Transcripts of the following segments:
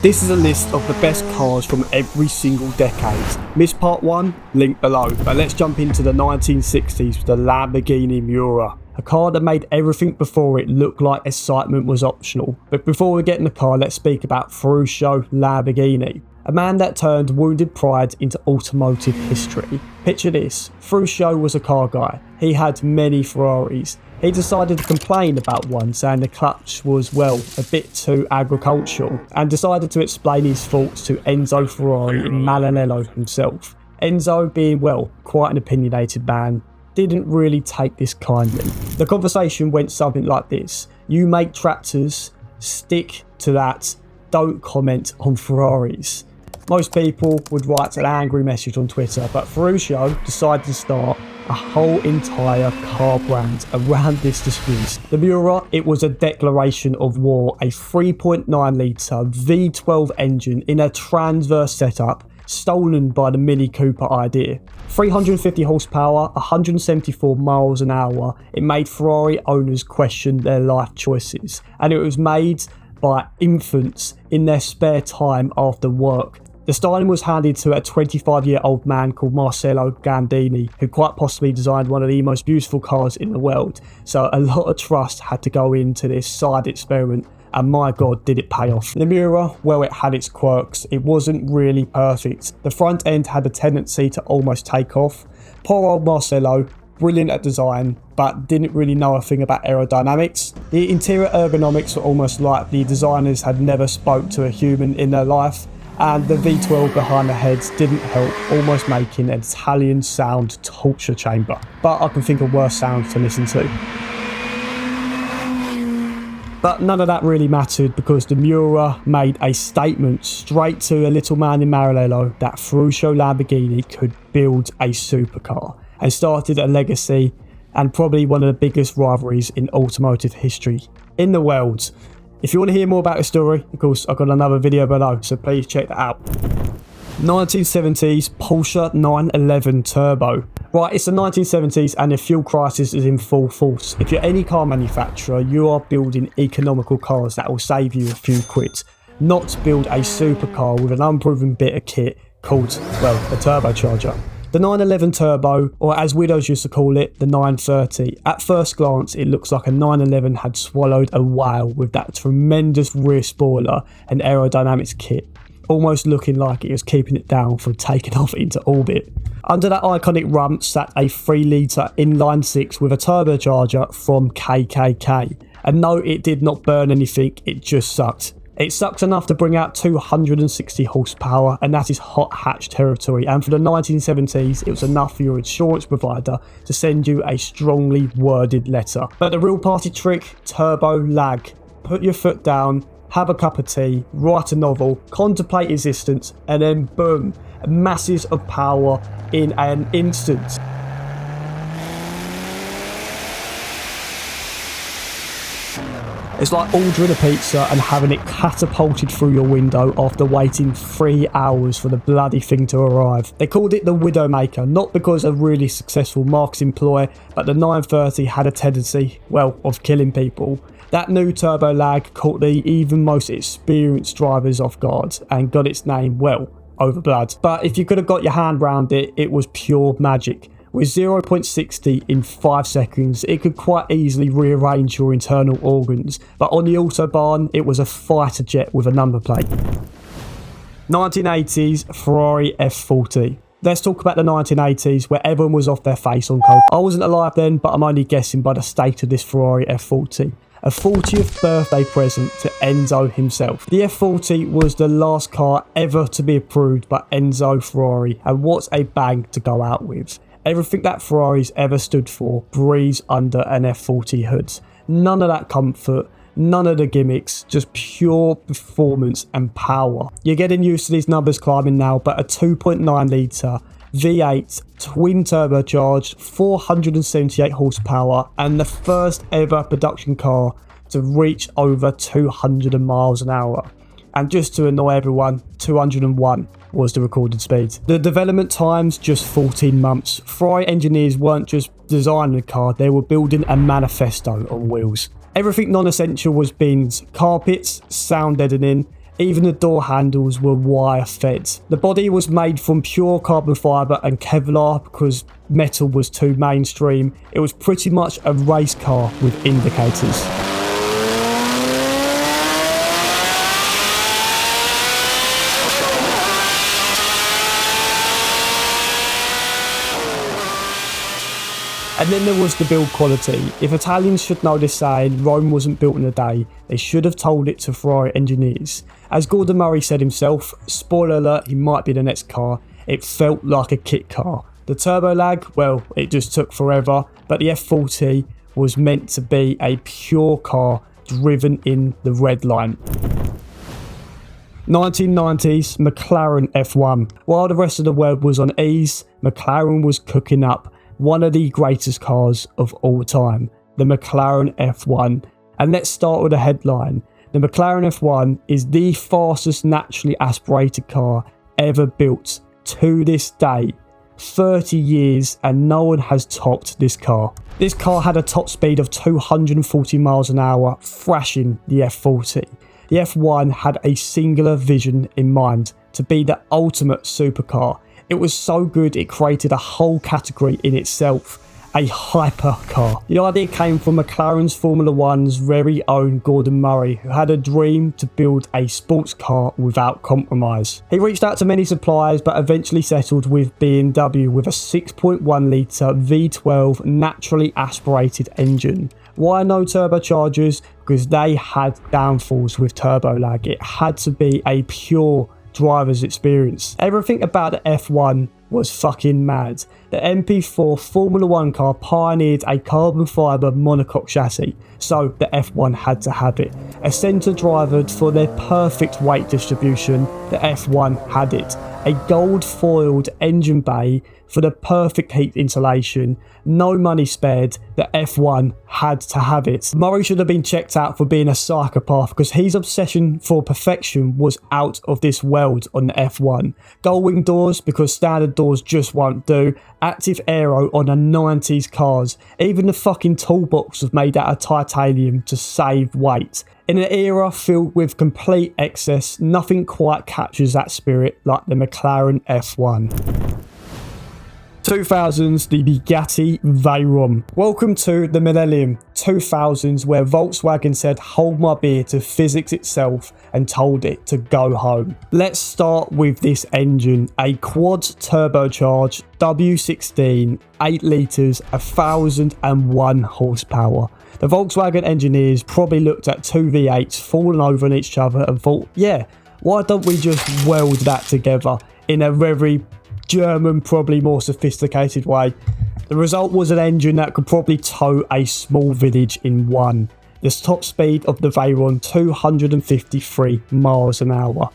This is a list of the best cars from every single decade. Missed part 1? Link below. But let's jump into the 1960s with the Lamborghini Miura. A car that made everything before it look like excitement was optional. But before we get in the car, let's speak about Ferruccio Lamborghini. A man that turned wounded pride into automotive history. Picture this, Ferruccio was a car guy. He had many Ferraris. He decided to complain about one, saying the clutch was, well, a bit too agricultural, and decided to explain his thoughts to Enzo Ferrari in Maranello himself. Enzo, being, well, quite an opinionated man, didn't really take this kindly. The conversation went something like this: you make tractors, stick to that, don't comment on Ferraris. Most people would write an angry message on Twitter, but Ferruccio decided to start a whole entire car brand around this dispute. The Miura, it was a declaration of war, a 3.9 litre V12 engine in a transverse setup, stolen by the Mini Cooper idea. 350 horsepower, 174 miles an hour, it made Ferrari owners question their life choices, and it was made by infants in their spare time after work. The styling was handed to a 25-year-old man called Marcello Gandini, who quite possibly designed one of the most beautiful cars in the world. So a lot of trust had to go into this side experiment, and my god, did it pay off. The Miura, well, it had its quirks. It wasn't really perfect. The front end had a tendency to almost take off. Poor old Marcello, brilliant at design, but didn't really know a thing about aerodynamics. The interior ergonomics were almost like the designers had never spoke to a human in their life. And the V12 behind the heads didn't help, almost making an Italian sound torture chamber. But I can think of worse sounds to listen to. But none of that really mattered, because the Miura made a statement straight to a little man in Maranello that Ferruccio Lamborghini could build a supercar, and started a legacy and probably one of the biggest rivalries in automotive history in the world. If you want to hear more about the story, of course, I've got another video below, so please check that out. 1970s Porsche 911 Turbo. Right, it's the 1970s and the fuel crisis is in full force. If you're any car manufacturer, you are building economical cars that will save you a few quid, not build a supercar with an unproven bit of kit called, well, a turbocharger. The 911 Turbo, or as widows used to call it, the 930. At first glance, it looks like a 911 had swallowed a whale with that tremendous rear spoiler and aerodynamics kit, almost looking like it was keeping it down from taking off into orbit. Under that iconic rump sat a 3-litre inline-6 with a turbocharger from KKK. And no, it did not burn anything, it just sucked. It sucks enough to bring out 260 horsepower, and that is hot hatch territory. And for the 1970s, it was enough for your insurance provider to send you a strongly worded letter. But the real party trick, turbo lag. Put your foot down, have a cup of tea, write a novel, contemplate existence, and then boom, masses of power in an instant. It's like ordering a pizza and having it catapulted through your window after waiting 3 hours for the bloody thing to arrive. They called it the Widowmaker, not because a really successful marketing ploy, but the 930 had a tendency, well, of killing people. That new turbo lag caught the even most experienced drivers off guard and got its name, well, over blood. But if you could have got your hand round it, it was pure magic. With 0.60 in 5 seconds, it could quite easily rearrange your internal organs, but on the Autobahn, it was a fighter jet with a number plate. 1980s Ferrari F40. Let's talk about the 1980s, where everyone was off their face on coke. I wasn't alive then, but I'm only guessing by the state of this Ferrari F40. A 40th birthday present to Enzo himself. The F40 was the last car ever to be approved by Enzo Ferrari, and what a bag to go out with. Everything that Ferrari's ever stood for breathes under an F40 hood. None of that comfort, none of the gimmicks, just pure performance and power. You're getting used to these numbers climbing now, but a 2.9 litre V8 twin turbocharged 478 horsepower and the first ever production car to reach over 200 miles an hour. And just to annoy everyone, 201 was the recorded speed. The development times, just 14 months. Ferrari engineers weren't just designing the car, they were building a manifesto on wheels. Everything non-essential was bins: carpets, sound deadening, Even the door handles were wire fed. The body was made from pure carbon fibre and Kevlar because metal was too mainstream. It was pretty much a race car with indicators. And then there was the build quality. If Italians should know this saying, Rome wasn't built in a day, they should have told it to Ferrari engineers. As Gordon Murray said himself, spoiler alert, he might be the next car, it felt like a kit car. The turbo lag, well, it just took forever, but the F40 was meant to be a pure car driven in the red line. 1990s McLaren F1. While the rest of the world was on ease, McLaren was cooking up one of the greatest cars of all time, the McLaren F1. And let's start with a headline. The McLaren F1 is the fastest naturally aspirated car ever built to this day. 30 years and no one has topped this car. This car had a top speed of 240 miles an hour, thrashing the F40. The F1 had a singular vision in mind, to be the ultimate supercar. It was so good it created a whole category in itself, a hypercar. The idea came from McLaren's Formula One's very own Gordon Murray, who had a dream to build a sports car without compromise. He reached out to many suppliers but eventually settled with BMW with a 6.1 litre V12 naturally aspirated engine. Why no turbochargers? Because they had downfalls with turbo lag. It had to be a pure driver's experience. Everything about the F1 was fucking mad. The MP4 Formula 1 car pioneered a carbon fibre monocoque chassis, so the F1 had to have it. A centre driver for their perfect weight distribution, the F1 had it. A gold foiled engine bay for the perfect heat insulation, no money spared, the F1 had to have it. Murray should have been checked out for being a psychopath because his obsession for perfection was out of this world on the F1. Gull wing doors because standard doors just won't do, active aero on the 90s cars, even the fucking toolbox was made out of titanium to save weight. In an era filled with complete excess, nothing quite captures that spirit like the McLaren F1. 2000s, the Bugatti Veyron. Welcome to the millennium 2000s, where Volkswagen said hold my beer to physics itself and told it to go home. Let's start with this engine, a quad turbocharged W16, 8 litres, 1001 horsepower. The Volkswagen engineers probably looked at two V8s falling over on each other and thought, yeah, why don't we just weld that together in a very German, probably more sophisticated way. The result was an engine that could probably tow a small village in one. The top speed of the Veyron, 253 miles an hour.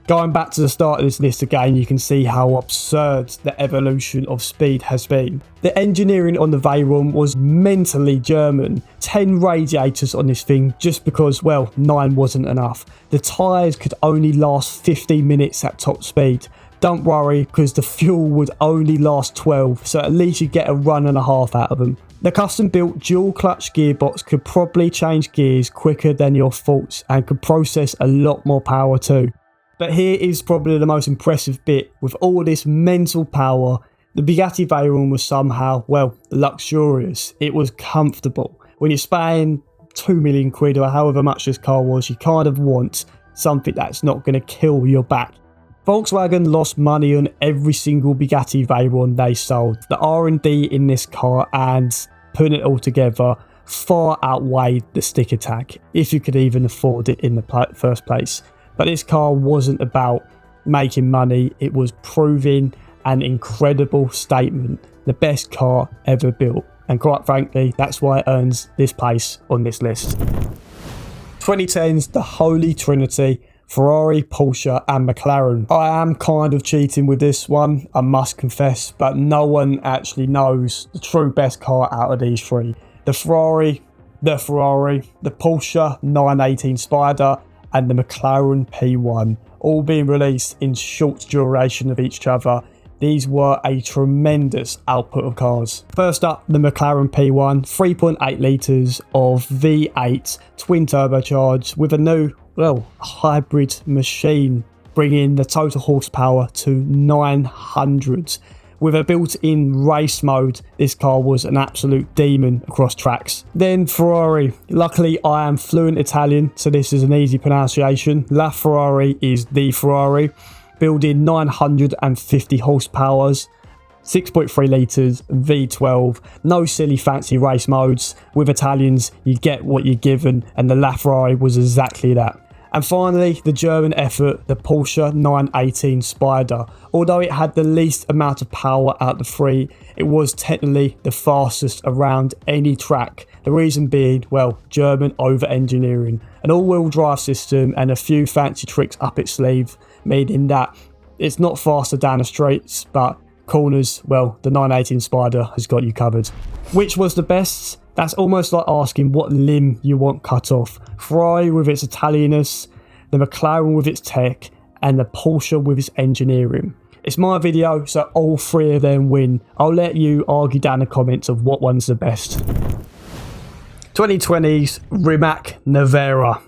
Going back to the start of this list again, you can see how absurd the evolution of speed has been. The engineering on the Veyron was mentally German. 10 radiators on this thing just because, well, 9 wasn't enough. The tyres could only last 15 minutes at top speed. Don't worry, because the fuel would only last 12, so at least you get a run and a half out of them. The custom built dual clutch gearbox could probably change gears quicker than your thoughts and could process a lot more power too. But here is probably the most impressive bit. With all this mental power, the Bugatti Veyron was somehow, well, luxurious. It was comfortable. When you're paying 2 million quid or however much this car was, you kind of want something that's not going to kill your back. Volkswagen lost money on every single Bugatti Veyron they sold. The R&D in this car and putting it all together far outweighed the sticker tag, if you could even afford it in the first place. But this car wasn't about making money, it was proving an incredible statement. The best car ever built. And quite frankly, that's why it earns this place on this list. 2010s, the Holy Trinity, Ferrari, Porsche and McLaren. I am kind of cheating with this one, I must confess, but no one actually knows the true best car out of these three. The Ferrari, the Porsche 918 Spider and the McLaren P1, all being released in short duration of each other. These were a tremendous output of cars. First up, the McLaren P1, 3.8 litres of V8 twin turbocharged with a new well, a hybrid machine, bringing the total horsepower to 900. With a built-in race mode, this car was an absolute demon across tracks. Then Ferrari. Luckily, I am fluent Italian, so this is an easy pronunciation. La Ferrari is the Ferrari, building 950 horsepowers, 6.3 litres, V12, no silly fancy race modes. With Italians, you get what you're given, and the LaFerrari was exactly that. And finally, the German effort, the Porsche 918 Spider. Although it had the least amount of power out of the three, it was technically the fastest around any track. The reason being, well, German over-engineering, an all-wheel drive system and a few fancy tricks up its sleeve, meaning that it's not faster down the straights, but corners, well, the 918 Spider has got you covered. Which was the best? That's almost like asking what limb you want cut off. Ferrari with its Italianness, the McLaren with its tech, and the Porsche with its engineering. It's my video, so all three of them win. I'll let you argue down the comments of what one's the best. 2020's Rimac Nevera.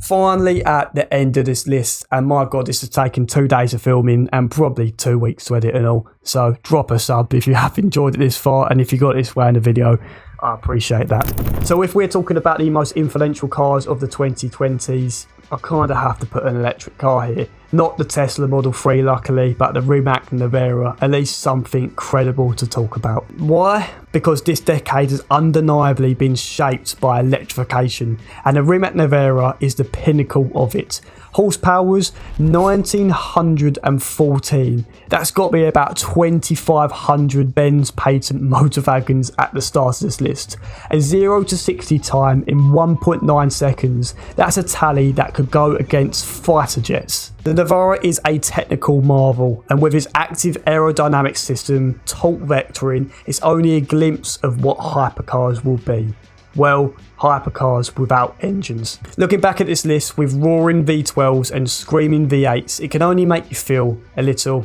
Finally at the end of this list, and my god, this has taken 2 days of filming and probably 2 weeks to edit and all, so drop a sub if you have enjoyed it this far, and if you got this way in the video, I appreciate that. So if we're talking about the most influential cars of the 2020s, I kind of have to put an electric car here. Not the Tesla Model 3 luckily, but the Rimac Nevera, at least something credible to talk about. Why? Because this decade has undeniably been shaped by electrification, and the Rimac Nevera is the pinnacle of it. Horsepower's 1914. That's got to be about 2,500 Benz patent motor wagons at the start of this list. A 0 to 60 time in 1.9 seconds. That's a tally that could go against fighter jets. The Nevera is a technical marvel, and with its active aerodynamic system, torque vectoring, it's only a glimpse of what hypercars will be. Well, hypercars without engines. Looking back at this list with roaring V12s and screaming V8s, it can only make you feel a little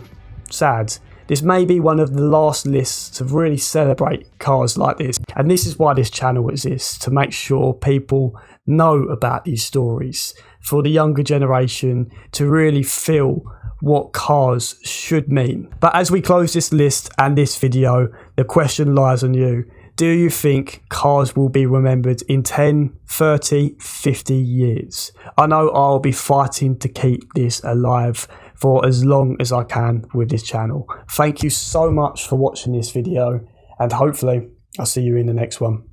sad. This may be one of the last lists to really celebrate cars like this, and this is why this channel exists, to make sure people know about these stories, for the younger generation to really feel what cars should mean. But as we close this list and this video, the question lies on you. Do you think cars will be remembered in 10, 30, 50 years? I know I'll be fighting to keep this alive for as long as I can with this channel. Thank you so much for watching this video, and hopefully I'll see you in the next one.